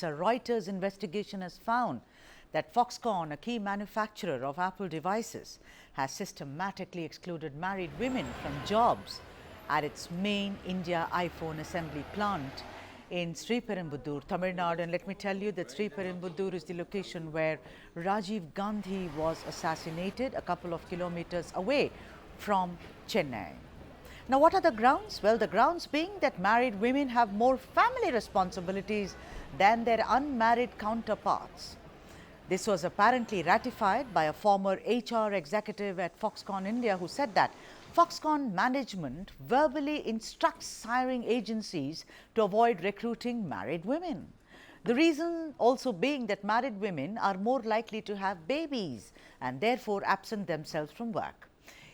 Yes, a Reuters investigation has found that Foxconn, a key manufacturer of Apple devices, has systematically excluded married women from jobs at its main India iPhone assembly plant in Sriperumbudur, Tamil Nadu. And let me tell you that Sriperumbudur is the location where Rajiv Gandhi was assassinated, a couple of kilometers away from Chennai. Now, what are the grounds? Well, the grounds being that married women have more family responsibilities than their unmarried counterparts. This was apparently ratified by a former HR executive at Foxconn India who said that Foxconn management verbally instructs hiring agencies to avoid recruiting married women. The reason also being that married women are more likely to have babies and therefore absent themselves from work.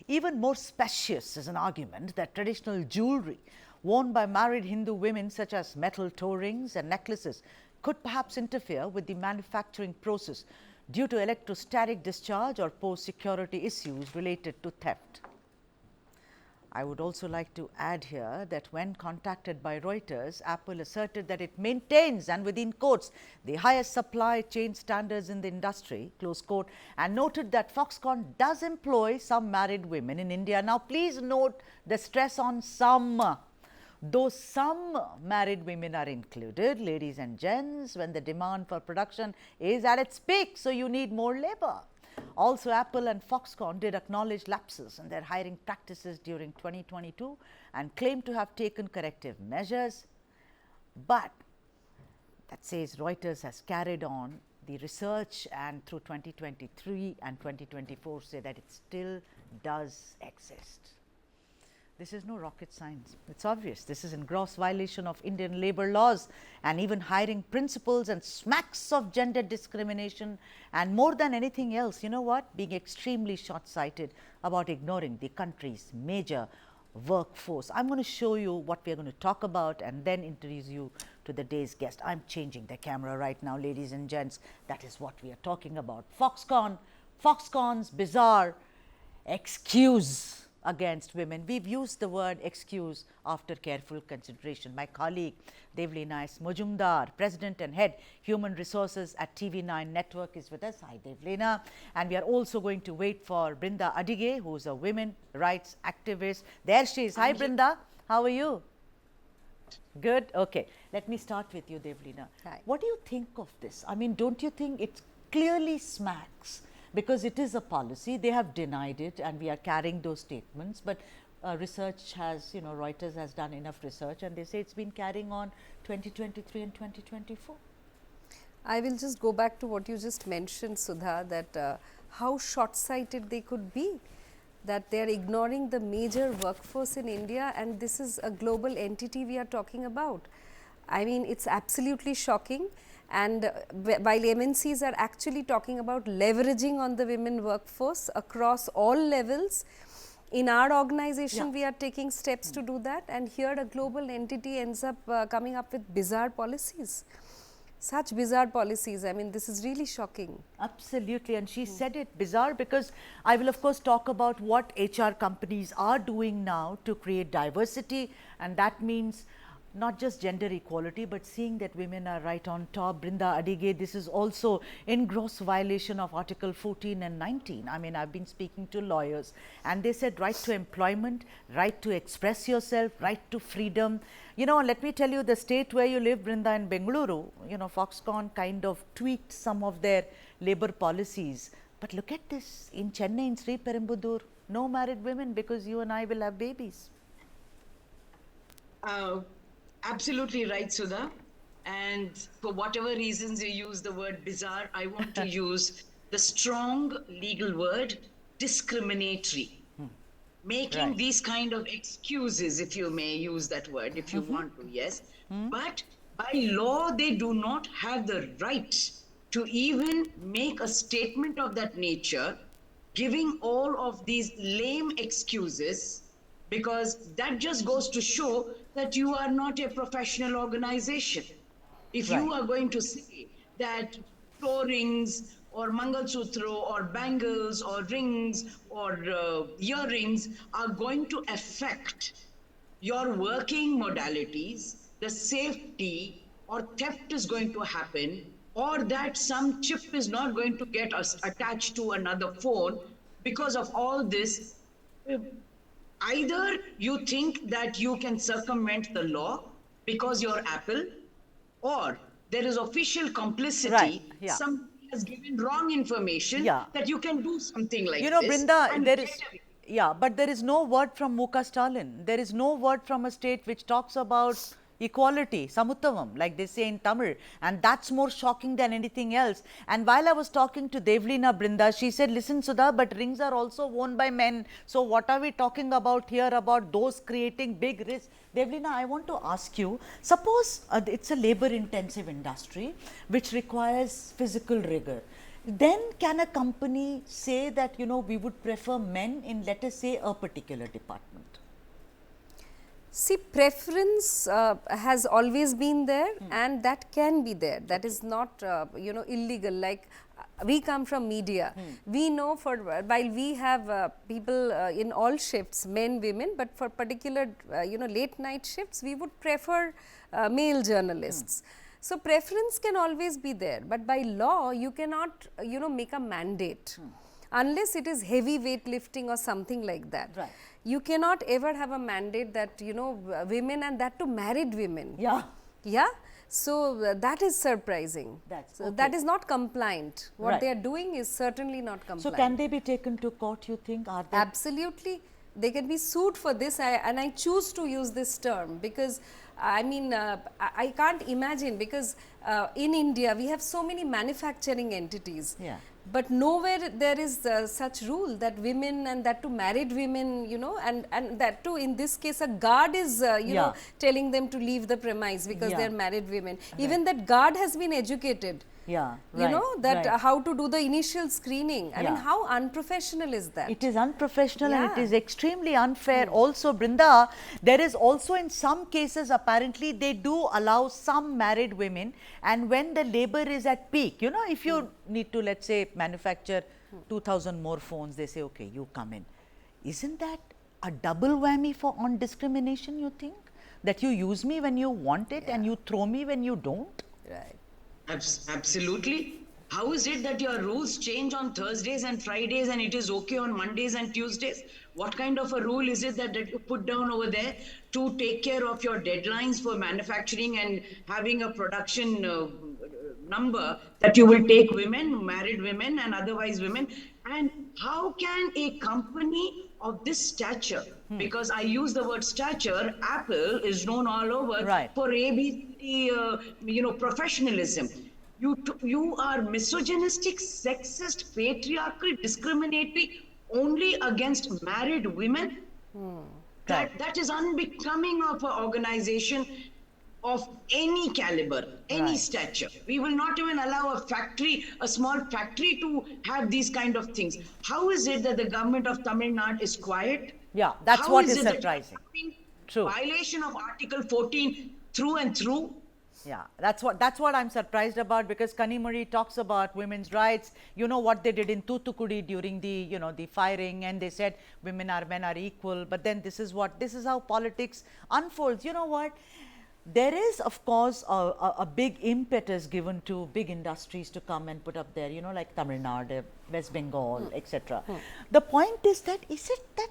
Even more specious is an argument that traditional jewellery worn by married Hindu women such as metal toe rings and necklaces could perhaps interfere with the manufacturing process due to electrostatic discharge or pose security issues related to theft. I would also like to add here that when contacted by Reuters, Apple asserted that it maintains, and within quotes, the highest supply chain standards in the industry, close quote, and noted that Foxconn does employ some married women in India. Now, please note the stress on some. Though some married women are included, ladies and gents, when the demand for production is at its peak, so you need more labor. Also, Apple and Foxconn did acknowledge lapses in their hiring practices during 2022 and claim to have taken corrective measures. But that says Reuters has carried on the research and through 2023 and 2024 say that it still does exist. This is no rocket science. It's obvious. This is in gross violation of Indian labor laws and even hiring principles and smacks of gender discrimination and more than anything else, you know what, being extremely short-sighted about ignoring the country's major workforce. I'm going to show you what we are going to talk about and then introduce you to the day's guest. I'm changing the camera right now, ladies and gents. That is what we are talking about. Foxconn's bizarre excuse against women. We've used the word excuse after careful consideration. My colleague Devleena S. Mujumdar, President and Head Human Resources at TV9 Network is with us. Hi Devleena. And we are also going to wait for Brinda Adige, who is a women rights activist. There she is. Hi Brinda, how are you? Good. Okay. Let me start with you, Devleena. Hi. What do you think of this? I mean, don't you think it clearly smacks, because it is a policy, they have denied it and we are carrying those statements, but research has, you know, Reuters has done enough research and they say it's been carrying on 2023 and 2024. I will just go back to what you just mentioned, Sudha, that how short-sighted they could be, that they are ignoring the major workforce in India, and this is a global entity we are talking about. I mean, it's absolutely shocking. And while MNCs are actually talking about leveraging on the women workforce across all levels, in our organization we are taking steps to do that, and here a global entity ends up coming up with bizarre policies. Such bizarre policies, I mean, this is really shocking. Absolutely, and she said it bizarre because I will of course talk about what HR companies are doing now to create diversity, and that means not just gender equality, but seeing that women are right on top. Brinda Adige, this is also in gross violation of Article 14 and 19. I mean, I've been speaking to lawyers and they said right to employment, right to express yourself, right to freedom. You know, let me tell you, the state where you live, Brinda, in Bengaluru, you know, Foxconn kind of tweaked some of their labor policies. But look at this, in Chennai, in Sriperumbudur, no married women because you and I will have babies. Absolutely right, Sudha. And for whatever reasons you use the word bizarre, I want to use the strong legal word discriminatory. Making these kind of excuses, if you may use that word, if you want to, yes. But by law, they do not have the right to even make a statement of that nature, giving all of these lame excuses, because that just goes to show that you are not a professional organization. If you are going to say that toe rings or Mangalsutra or bangles or rings or earrings are going to affect your working modalities, the safety or theft is going to happen, or that some chip is not going to get attached to another phone because of all this, either you think that you can circumvent the law because you're Apple, or there is official complicity. Right, yeah. Somebody has given wrong information Yeah. that you can do something like You know, this. Brinda, and there get is, away. yeah, but there is no word from Muka Stalin. There is no word from a state which talks about equality, samuttavam, like they say in Tamil, and that's more shocking than anything else. And while I was talking to Devlina, Brinda, she said, listen Sudha, but rings are also worn by men, so what are we talking about here about those creating big risks? Devlina, I want to ask you, suppose it's a labor intensive industry which requires physical rigor. Then can a company say that, you know, we would prefer men in, let us say, a particular department? See, preference has always been there, and that can be there. That is not, you know, illegal. Like we come from media, we know for while we have people in all shifts, men, women, but for particular, you know, late night shifts, we would prefer male journalists. So preference can always be there, but by law, you cannot, you know, make a mandate. Unless it is heavy weightlifting or something like that. Right. You cannot ever have a mandate that, you know, women, and that to married women. Yeah. Yeah. So that is surprising. That's so okay. that is not compliant. What Right. they are doing is certainly not compliant. So can they be taken to court, you think? Are they? Absolutely. They can be sued for this, and I choose to use this term because I mean, I can't imagine, because in India we have so many manufacturing entities. Yeah. But nowhere there is such rule that women, and that to married women, you know, and that too in this case a guard is, you know, telling them to leave the premise because they are married women. Even that guard has been educated. Yeah, you know, that right. how to do the initial screening. I mean, how unprofessional is that? It is unprofessional and it is extremely unfair. Also, Brinda, there is also in some cases apparently they do allow some married women, and when the labor is at peak, you know, if you need to, let's say, manufacture 2,000 more phones, they say, okay, you come in. Isn't that a double whammy for on discrimination, you think? That you use me when you want it and you throw me when you don't? Right. Absolutely. How is it that your rules change on Thursdays and Fridays and it is okay on Mondays and Tuesdays? What kind of a rule is it that you put down over there to take care of your deadlines for manufacturing and having a production number that you will take women, married women and otherwise women? And how can a company of this stature, because I use the word stature, Apple is known all over for ABCD, you know, professionalism. You are misogynistic, sexist, patriarchal, discriminatory only against married women. That is unbecoming of an organization of any caliber, any stature. We will not even allow a factory, a small factory, to have these kind of things. How is it that the government of Tamil Nadu is quiet? Yeah, that's what is surprising. True. Violation of Article 14 through and through. Yeah, that's what I'm surprised about, because Kanimuri talks about women's rights. You know what they did in Thoothukudi during the, you know, the firing, and they said women are men are equal. But then this is how politics unfolds. You know what? There is, of course, a big impetus given to big industries to come and put up there, you know, like Tamil Nadu, West Bengal, etc. The point is that, is it that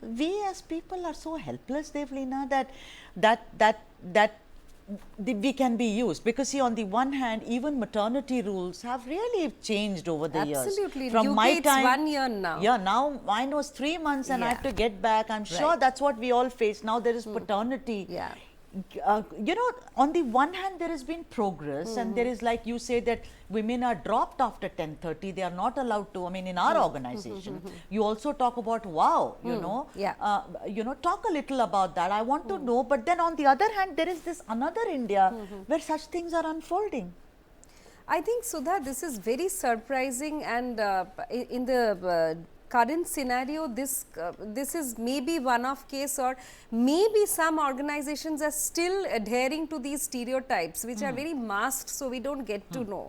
we as people are so helpless, Devlina, that we can be used? Because see, on the one hand, even maternity rules have really changed over the years. Absolutely. From my time, 1 year now. Yeah, now mine was 3 months and I have to get back. I'm sure that's what we all face. Now there is paternity. Yeah. You know, on the one hand there has been progress, and there is, like you say, that women are dropped after 10:30, they are not allowed to. I mean, in our organization you also talk about you know, you know, talk a little about that. I want to know. But then on the other hand, there is this another India where such things are unfolding. I think, Sudha, this is very surprising, and in the current scenario, this is maybe one-off case, or maybe some organizations are still adhering to these stereotypes, which are very masked, so we don't get to know.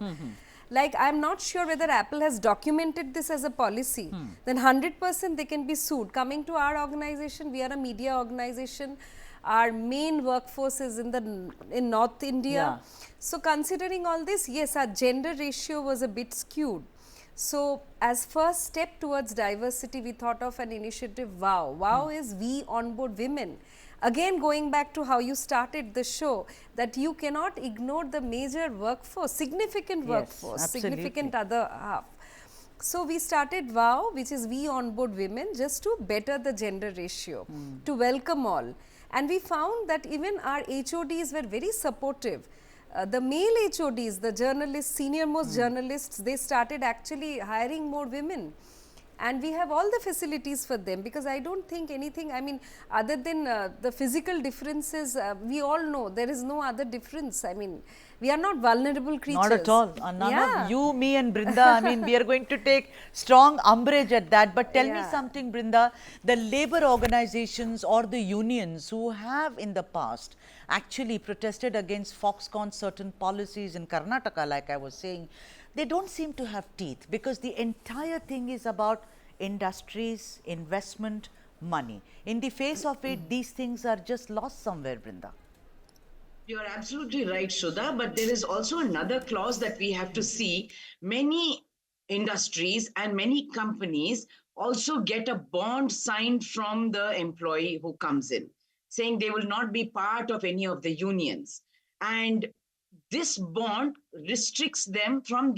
Like, I'm not sure whether Apple has documented this as a policy. Then 100% they can be sued. Coming to our organization, we are a media organization. our main workforce is in North India. So considering all this, yes, our gender ratio was a bit skewed. So as first step towards diversity, we thought of an initiative WOW. WOW is We Onboard Women. Again, going back to how you started the show, that you cannot ignore the major workforce, significant workforce, significant other half. So we started WOW, which is We Onboard Women, just to better the gender ratio, to welcome all. And we found that even our HODs were very supportive. The male HODs, the journalists, senior most journalists, they started actually hiring more women. And we have all the facilities for them, because I don't think anything, I mean, other than the physical differences, we all know there is no other difference. I mean, we are not vulnerable creatures. Not at all. None of you, me and Brinda, I mean, we are going to take strong umbrage at that. But tell me something, Brinda, the labor organizations or the unions who have in the past actually protested against Foxconn certain policies in Karnataka, like I was saying, they don't seem to have teeth, because the entire thing is about industries, investment, money. In the face of it, these things are just lost somewhere, Brinda. You're absolutely right, Sudha, but there is also another clause that we have to see. Many industries and many companies also get a bond signed from the employee who comes in, saying they will not be part of any of the unions. And this bond restricts them from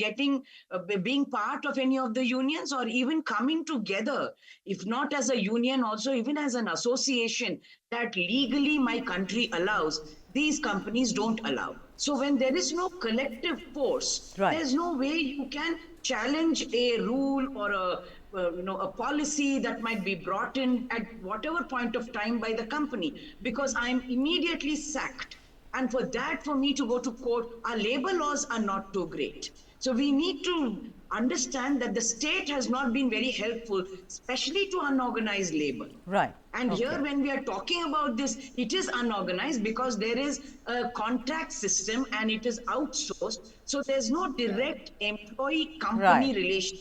being part of any of the unions, or even coming together, if not as a union, also even as an association that legally my country allows, these companies don't allow. So when there is no collective force, there's no way you can challenge a rule or a policy that might be brought in at whatever point of time by the company, because I'm immediately sacked. And for that, for me to go to court, our labor laws are not too great. So we need to understand that the state has not been very helpful, especially to unorganized labor. Right. And here, when we are talking about this, it is unorganized because there is a contract system and it is outsourced. So there's no direct employee-company relation.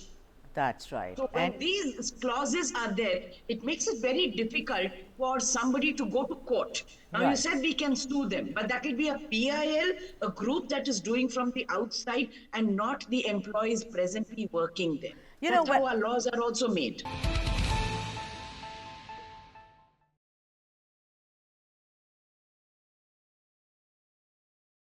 That's right. So when these clauses are there, it makes it very difficult for somebody to go to court. Now, you said we can sue them, but that will be a PIL, a group that is doing from the outside and not the employees presently working there. That's how our laws are also made.